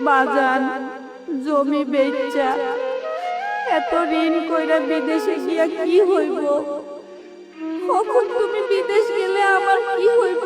বাজান জমি বেচা এত ঋণ কইরা বিদেশে গিয়া কি হইব? কখন তুমি বিদেশ গেলে আমার কি হইব?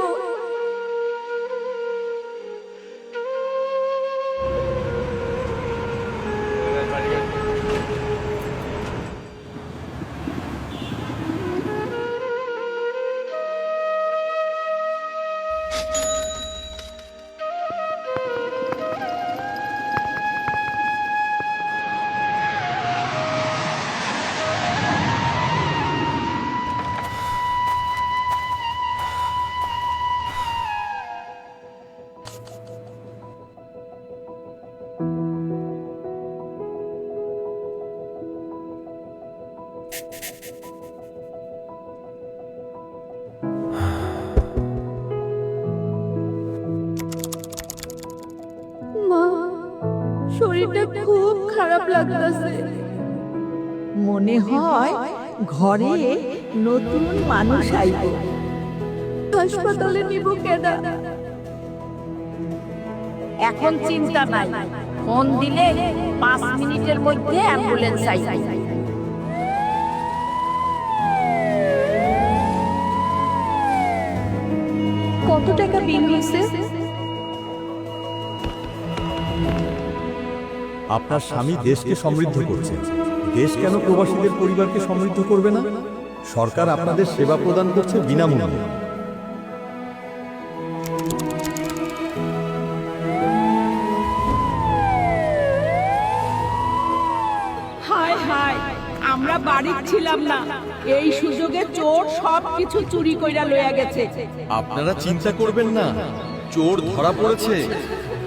মা, শরীরটা খুব খারাপ লাগতেছে। মনে হয় ঘরে নতুন মানুষ আইব। হাসপাতালে নিব কেডা? এখন চিন্তা নাই, ফোন দিলে 5 মিনিটের মধ্যে অ্যাম্বুলেন্স আইবে। কত টাকা বিল হয়েছে? আপনার স্বামী দেশকে সমৃদ্ধ করছে, দেশ কেন প্রবাসীদের পরিবারকে সমৃদ্ধ করবে না? সরকার আপনাদের সেবা প্রদান করছে বিনামূল্যে। হায় হায়, আমরা বাড়ি ছিলাম না, এই সুযোগে চোর সবকিছু চুরি কইরা লইয়া গেছে। আপনারা চিন্তা করবেন না, চোর ধরা পড়েছে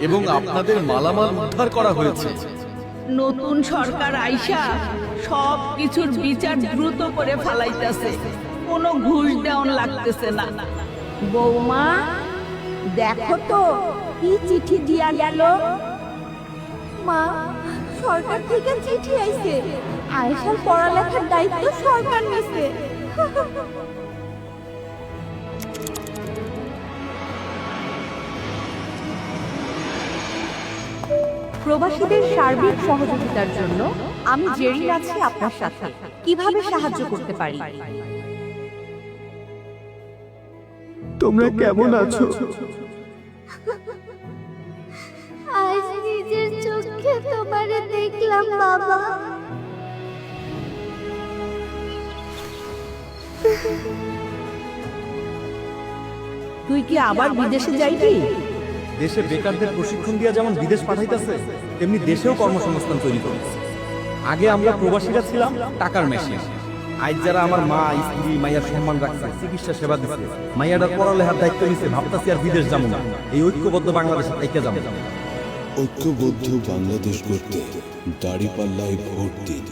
এবং আপনাদের মালামাল উদ্ধার করা হয়েছে। নতুন সরকার আইসা সব কিছুর বিচার দ্রুত করে ফেলাইতেছে, কোনো ঘুষ দেওয়ান লাগতেছে না। বৌমা, দেখো তো কি চিঠি দিয়া গেল। মা, সরকার থেকে চিঠি আইছে, আয়েশার পড়ালেখার দায়িত্ব সরকার নিছে। প্রবাসীদের সার্বিক সহযোগিতার জন্য আমি জেরি আছি আপনার সাথে। কিভাবে সাহায্য করতে পারি? তোমরা কেমন আছো? আজ নিজের চোখে তোমারে দেখলাম বাবা। তুই কি আবার বিদেশে যাইবি? দেশে বেকারদের প্রশিক্ষণ দিয়া যেমন বিদেশ পাঠাইতেছে, তেমনি দেশেও কর্মসংস্থান তৈরি করতেছে। আগে আমরা প্রবাসীরা ছিলাম টাকার মেশিন, আজ যারা আমার মা স্ত্রী মাইয়ার সম্মান রাখছে, চিকিৎসা সেবা দিচ্ছে, মাইয়াটার পড়ালেখার দায়িত্ব নিচ্ছে, ভাবতাছি আর বিদেশ যাবো না, এই ঐক্যবদ্ধ বাংলাদেশে থেকে যাবো। ঐক্যবদ্ধ বাংলাদেশ গড়তে দাঁড়িপাল্লায় ভোট দিন।